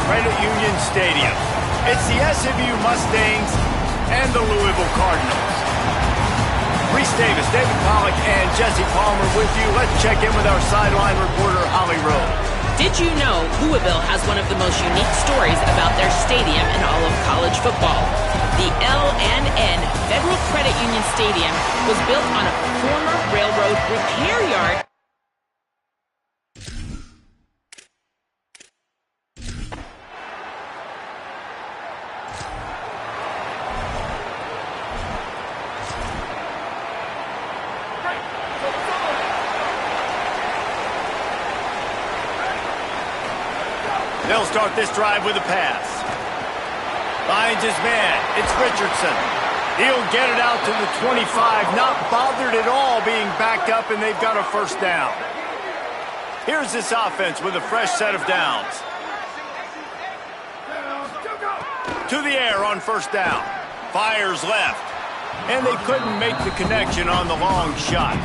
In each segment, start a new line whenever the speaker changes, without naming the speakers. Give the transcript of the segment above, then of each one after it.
Credit Union Stadium. It's the SMU Mustangs and the Louisville Cardinals. Reese Davis, David Pollack, and Jesse Palmer with you. Let's check in with our sideline reporter, Holly Rowe.
Did you know Louisville has one of the most unique stories about their stadium in all of college football? The L&N Federal Credit Union Stadium was built on a former railroad repair yard.
They'll start this drive with a pass. Finds his man. It's Richardson. He'll get it out to the 25. Not bothered at all being backed up, and they've got a first down. Here's this offense with a fresh set of downs. To the air on first down. Fires left. And they couldn't make the connection on the long shot.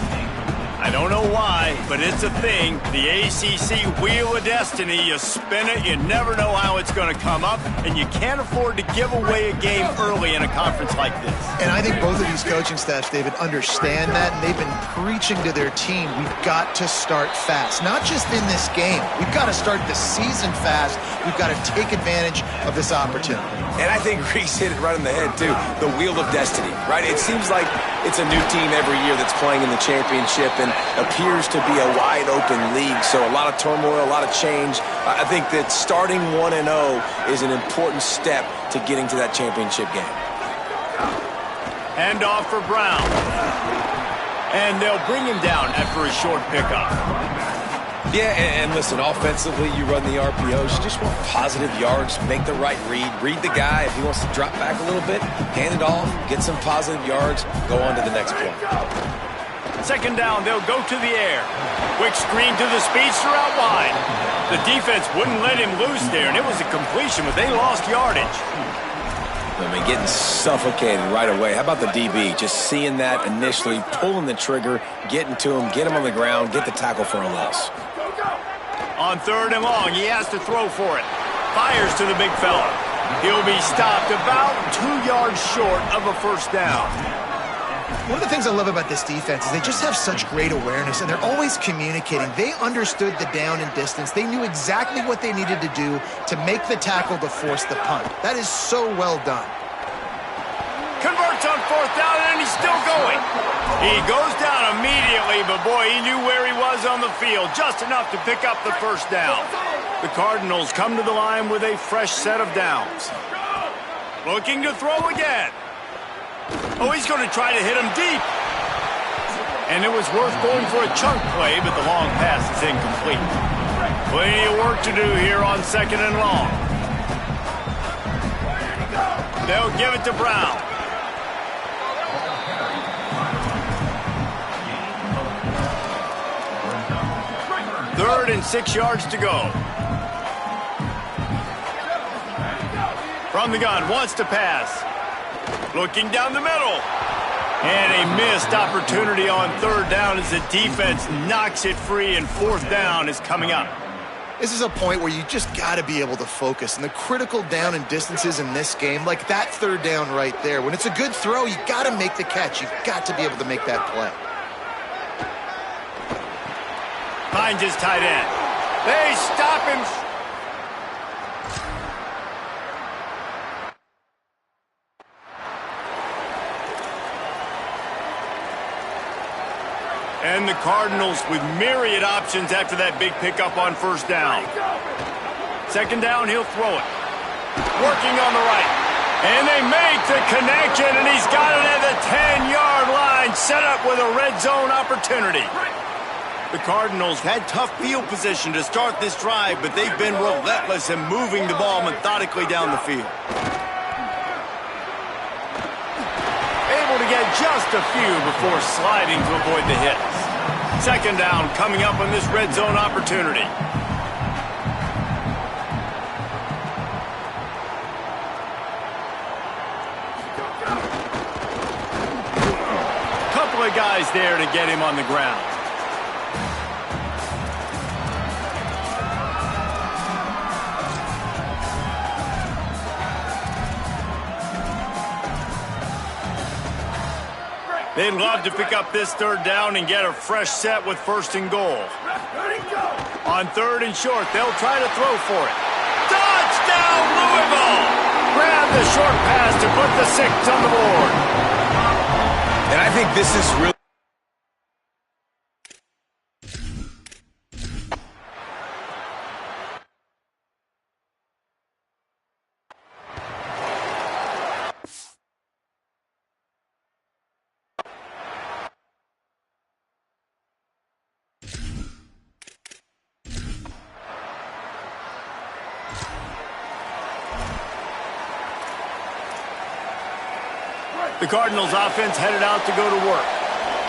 I don't know why, but it's a thing. The ACC Wheel of Destiny, you spin it, you never know how it's going to come up, and you can't afford to give away a game early in a conference like this.
And I think both of these coaching staffs, David, understand that, and they've been preaching to their team, we've got to start fast. Not just in this game. We've got to start the season fast. We've got to take advantage of this opportunity.
And I think Reese hit it right on the head, too. The Wheel of Destiny, right? It seems like it's a new team every year that's playing in the championship and appears to be a wide-open league. So a lot of turmoil, a lot of change. I think that starting 1-0 is an important step to getting to that championship game.
Hand off for Brown. And they'll bring him down after a short pickup.
Yeah, and listen, offensively, you run the RPOs. You just want positive yards, make the right read. Read the guy. If he wants to drop back a little bit, hand it off, get some positive yards, go on to the next play.
Second down, they'll go to the air. Quick screen to the speedster out wide. The defense wouldn't let him loose there, and it was a completion, but they lost yardage.
I mean, getting suffocated right away. How about the DB? Just seeing that initially, pulling the trigger, getting to him, get him on the ground, get the tackle for a loss.
On third and long, he has to throw for it. Fires to the big fella. He'll be stopped about 2 yards short of a first down.
One of the things I love about this defense is they just have such great awareness, and they're always communicating. They understood the down and distance. They knew exactly what they needed to do to make the tackle to force the punt. That is so well done.
Converts on fourth down, and he's still going. He goes down immediately, but boy, he knew where he was on the field, just enough to pick up the first down. The Cardinals come to the line with a fresh set of downs. Looking to throw again. Oh, he's going to try to hit him deep. And it was worth going for a chunk play, but the long pass is incomplete. Plenty of work to do here on second and long. They'll give it to Brown. Third and 6 yards to go. From the gun, wants to pass. Looking down the middle. And a missed opportunity on third down as the defense knocks it free, and fourth down is coming up.
This is a point where you just got to be able to focus. And the critical down and distances in this game, like that third down right there, when it's a good throw, you got to make the catch. You've got to be able to make that play.
Finds his tight end. They stop him. And the Cardinals with myriad options after that big pickup on first down. Second down, he'll throw it. Working on the right. And they make the connection, and he's got it at the 10-yard line, set up with a red zone opportunity. The Cardinals had tough field position to start this drive, but they've been relentless in moving the ball methodically down the field. Able to get just a few before sliding to avoid the hits. Second down coming up on this red zone opportunity. Couple of guys there to get him on the ground. They'd love to pick up this third down and get a fresh set with 1st and goal. On 3rd and short, they'll try to throw for it. Touchdown, Louisville! Grab the short pass to put the 6 on the board.
And I think this is really...
The Cardinals offense headed out to go to work.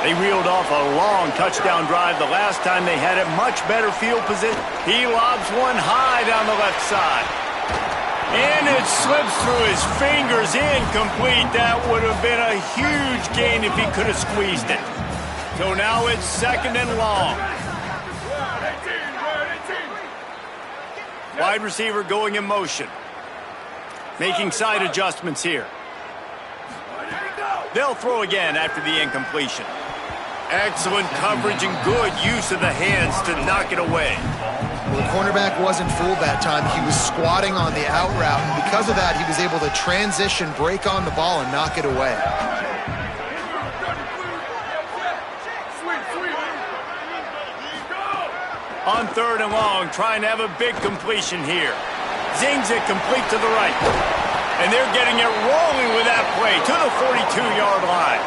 They reeled off a long touchdown drive the last time they had it. Much better field position. He lobs one high down the left side. And it slips through his fingers, incomplete. That would have been a huge gain if he could have squeezed it. So now it's 2nd and long. Wide receiver going in motion. Making side adjustments here. They'll throw again after the incompletion. Excellent coverage and good use of the hands to knock it away.
Well, the cornerback wasn't fooled that time. He was squatting on the out route, and because of that, he was able to transition, break on the ball, and knock it away.
On 3rd and long, trying to have a big completion here. Zings it complete to the right. And they're getting it rolling with that play to the 42-yard line.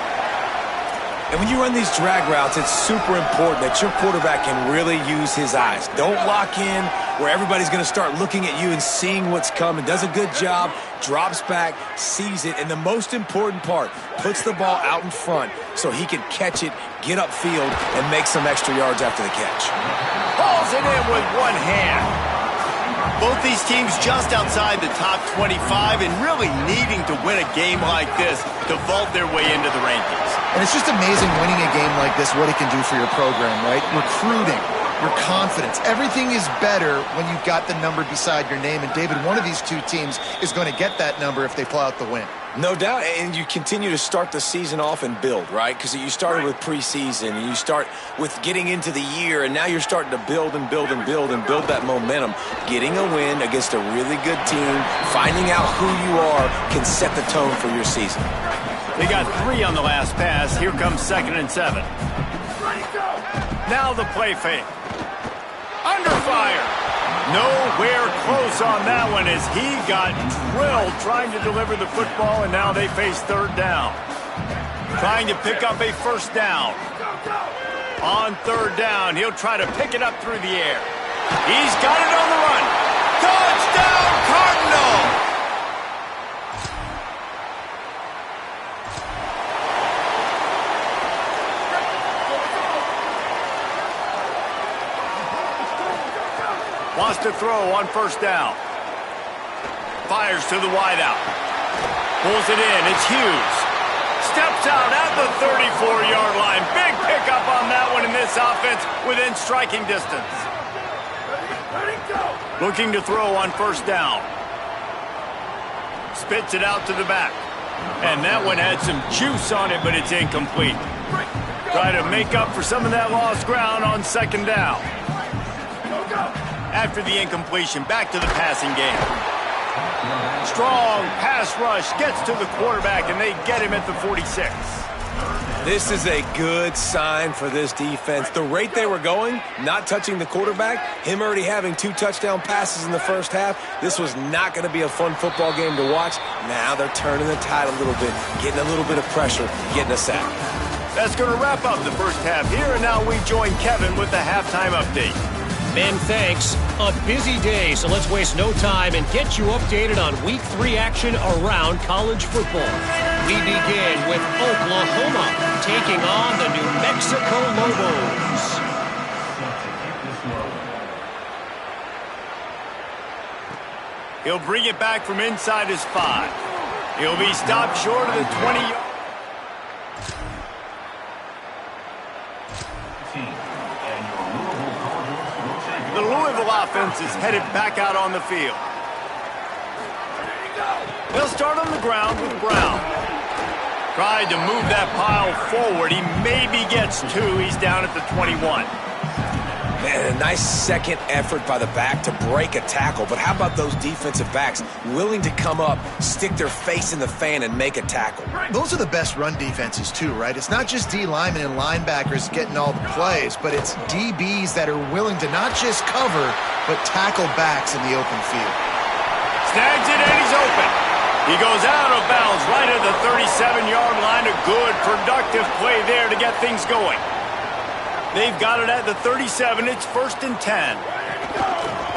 And when you run these drag routes, it's super important that your quarterback can really use his eyes. Don't lock in where everybody's going to start looking at you and seeing what's coming. Does a good job, drops back, sees it, and the most important part, puts the ball out in front so he can catch it, get upfield, and make some extra yards after the catch.
Hauls it in with one hand. Both these teams just outside the top 25 and really needing to win a game like this to vault their way into the rankings.
And it's just amazing winning a game like this, what it can do for your program, right? Recruiting, your confidence. Everything is better when you've got the number beside your name. And, David, one of these two teams is going to get that number if they pull out the win.
No doubt, and you continue to start the season off and build, right? Because you started with preseason, and you start with getting into the year, and now you're starting to build and build and build and build that momentum. Getting a win against a really good team, finding out who you are, can set the tone for your season.
They got 3 on the last pass. Here comes 2nd and 7. Now the play fake. Under fire. Nowhere close on that one as he got drilled trying to deliver the football, and now they face 3rd down. Trying to pick up a 1st down. On 3rd down, he'll try to pick it up through the air. He's got it on the run. Touchdown, Cardinal! Wants to throw on 1st down. Fires to the wideout. Pulls it in. It's Hughes. Steps out at the 34-yard line. Big pickup on that one in this offense within striking distance. Looking to throw on 1st down. Spits it out to the back. And that one had some juice on it, but it's incomplete. Try to make up for some of that lost ground on 2nd down. After the incompletion, back to the passing game. Strong pass rush gets to the quarterback, and they get him at the 46.
This is a good sign for this defense. The rate they were going, not touching the quarterback, him already having 2 touchdown passes in the first half, this was not going to be a fun football game to watch. Now they're turning the tide a little bit, getting a little bit of pressure, getting a sack.
That's going to wrap up the first half here, and now we join Kevin with the halftime update.
Ben, thanks. A busy day, so let's waste no time and get you updated on Week 3 action around college football. We begin with Oklahoma taking on the New Mexico Lobos.
He'll bring it back from inside his 5. He'll be stopped short of the 20-yard. The Louisville offense is headed back out on the field. They'll start on the ground with Brown. Tried to move that pile forward. He maybe gets 2. He's down at the 21.
Man, a nice second effort by the back to break a tackle. But how about those defensive backs willing to come up, stick their face in the fan, and make a tackle?
Those are the best run defenses too, right? It's not just D linemen and linebackers getting all the plays, but it's DBs that are willing to not just cover, but tackle backs in the open field.
Snags it, and he's open. He goes out of bounds right at the 37-yard line. A good, productive play there to get things going. They've got it at the 37. It's 1st and 10.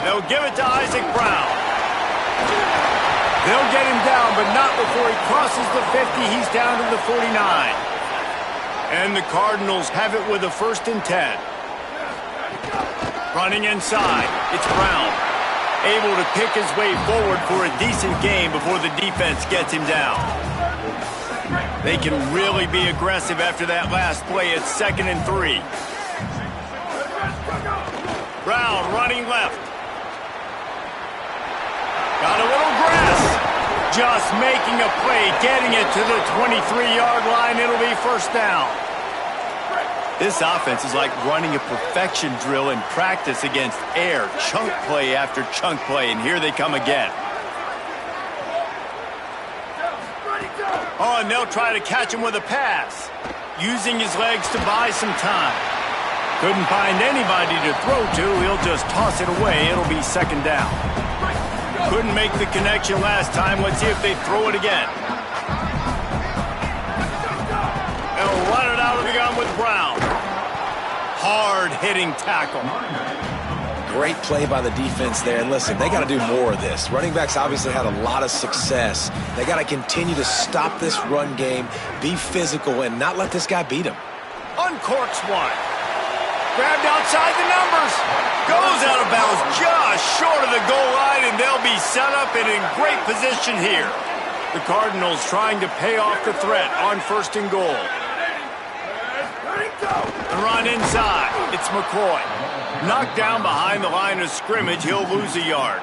They'll give it to Isaac Brown. They'll get him down, but not before he crosses the 50. He's down to the 49. And the Cardinals have it with a 1st and 10. Running inside. It's Brown. Able to pick his way forward for a decent gain before the defense gets him down. They can really be aggressive after that last play. It's 2nd and 3. Brown running left. Got a little grass. Just making a play, getting it to the 23-yard line. It'll be 1st down. This offense is like running a perfection drill in practice against air. Chunk play after chunk play, and here they come again. Oh, and they'll try to catch him with a pass, using his legs to buy some time. Couldn't find anybody to throw to. He'll just toss it away. It'll be 2nd down. Couldn't make the connection last time. Let's see if they throw it again. They'll run it out of the gun with Brown. Hard-hitting tackle.
Great play by the defense there. And listen, they got to do more of this. Running backs obviously had a lot of success. They got to continue to stop this run game, be physical, and not let this guy beat them.
Uncorks one. Grabbed outside the numbers. Goes out of bounds just short of the goal line, and they'll be set up and in great position here. The Cardinals trying to pay off the threat on 1st and goal. The run inside. It's McCoy. Knocked down behind the line of scrimmage. He'll lose a yard.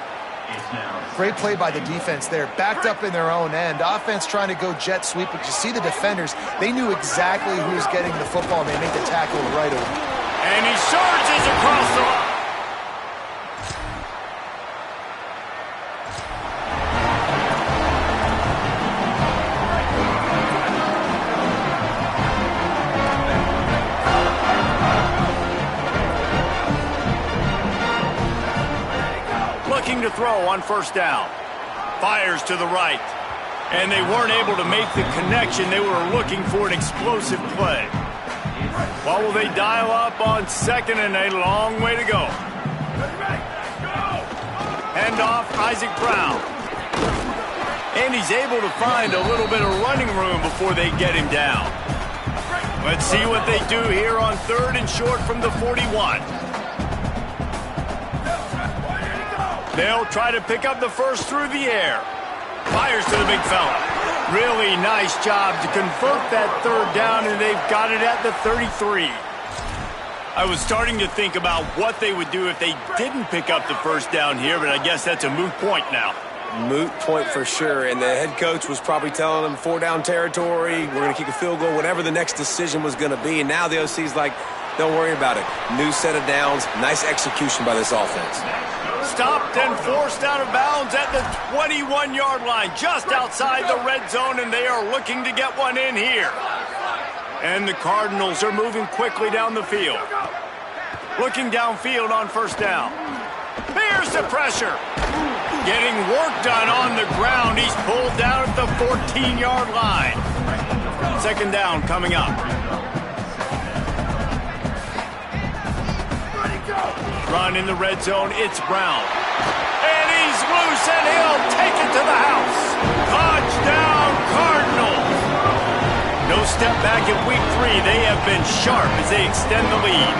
Great play by the defense there. Backed up in their own end. Offense trying to go jet sweep, but you see the defenders. They knew exactly who was getting the football, and they made the tackle right away.
And he surges across the line. Looking to throw on 1st down. Fires to the right. And they weren't able to make the connection. They were looking for an explosive play. What will they dial up on 2nd and a long way to go? Hand off Isaac Brown. And he's able to find a little bit of running room before they get him down. Let's see what they do here on 3rd and short from the 41. They'll try to pick up the 1st through the air. Fires to the big fella. Really nice job to convert that 3rd down, and they've got it at the 33. I was starting to think about what they would do if they didn't pick up the 1st down here, but I guess that's a moot point now.
Moot point for sure, and the head coach was probably telling them 4-down territory, we're going to kick a field goal, whatever the next decision was going to be, and now the OC's like, don't worry about it. New set of downs, nice execution by this offense.
Stopped and forced out of bounds at the 21-yard line, just outside the red zone, and they are looking to get one in here. And the Cardinals are moving quickly down the field. Looking downfield on 1st down. Here's the pressure. Getting work done on the ground. He's pulled down at the 14-yard line. 2nd down coming up. Run in the red zone, it's Brown. And he's loose, and he'll take it to the house. Touchdown, Cardinals. No step back in week 3. They have been sharp as they extend the lead.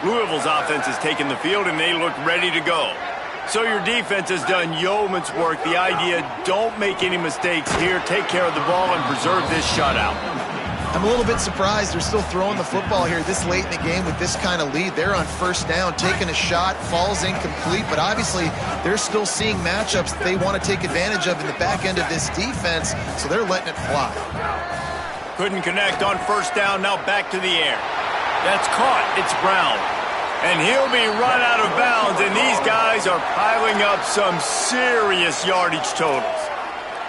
Louisville's offense has taken the field, and they look ready to go. So your defense has done yeoman's work. The idea, don't make any mistakes here. Take care of the ball and preserve this shutout.
I'm a little bit surprised they're still throwing the football here this late in the game with this kind of lead. They're on first down, taking a shot, falls incomplete, but obviously they're still seeing matchups that they want to take advantage of in the back end of this defense, so they're letting it fly.
Couldn't connect on first down, now back to the air. That's caught, it's Brown. And he'll be run out of bounds, and these guys are piling up some serious yardage totals.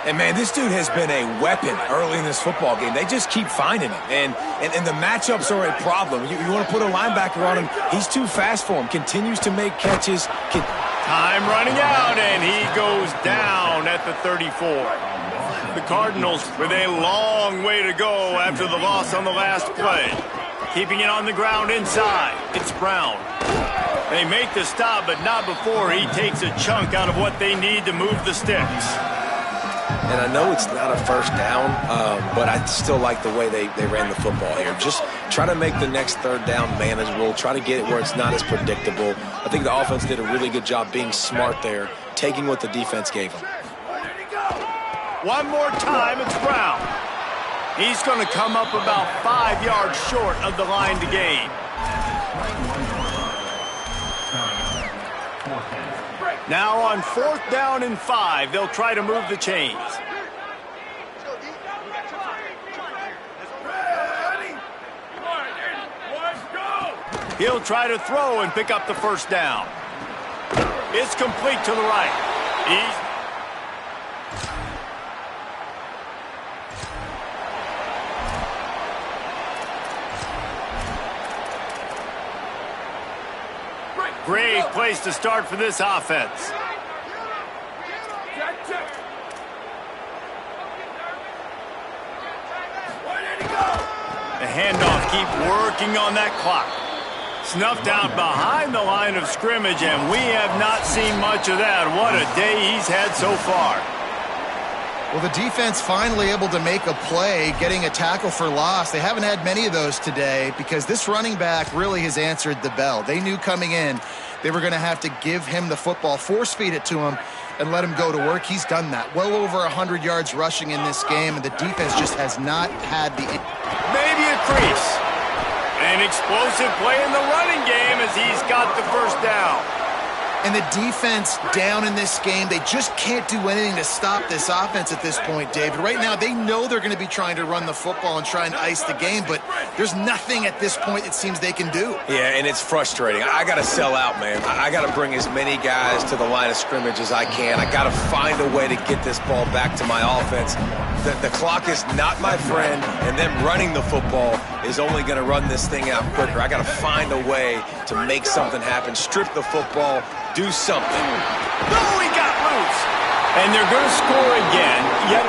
And, man, this dude has been a weapon early in this football game. They just keep finding him. And the matchups are a problem. You want to put a linebacker on him, he's too fast for him. Continues to make catches.
Time running out, and he goes down at the 34. The Cardinals with a long way to go after the loss on the last play. Keeping it on the ground inside. It's Brown. They make the stop, but not before he takes a chunk out of what they need to move the sticks.
And I know it's not a first down, but I still like the way they ran the football here. Just try to make the next third down manageable. Try to get it where it's not as predictable. I think the offense did a really good job being smart there, taking what the defense gave them.
One more time, it's Brown. He's going to come up about 5 yards short of the line to gain. Now on fourth down and 5, they'll try to move the chains. He'll try to throw and pick up the first down. It's complete to the right. Great place to start for this offense. The handoff, keep working on that clock. Snuffed out behind the line of scrimmage, and we have not seen much of that. What a day he's had so far.
Well, the defense finally able to make a play, getting a tackle for loss. They haven't had many of those today because this running back really has answered the bell. They knew coming in they were going to have to give him the football, force feed it to him, and let him go to work. He's done that. Well over 100 yards rushing in this game, and the defense just has not had the...
Maybe a crease. An explosive play in the running game as he's got the first down.
And the defense down in this game, they just can't do anything to stop this offense at this point, David. Right now, they know they're going to be trying to run the football and try and ice the game, but there's nothing at this point it seems they can do.
Yeah, and it's frustrating. I got to sell out, man. I got to bring as many guys to the line of scrimmage as I can. I got to find a way to get this ball back to my offense. The clock is not my friend, and them running the football is only going to run this thing out quicker. I got to find a way to make something happen, strip the football, do something.
No, he got loose. And they're going to score again. Yet.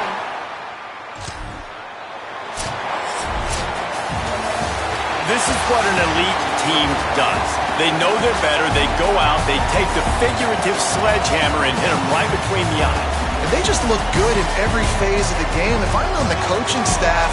This is what an elite team does. They know they're better. They go out. They take the figurative sledgehammer and hit them right between the eyes.
And they just look good in every phase of the game. If I'm on the coaching staff,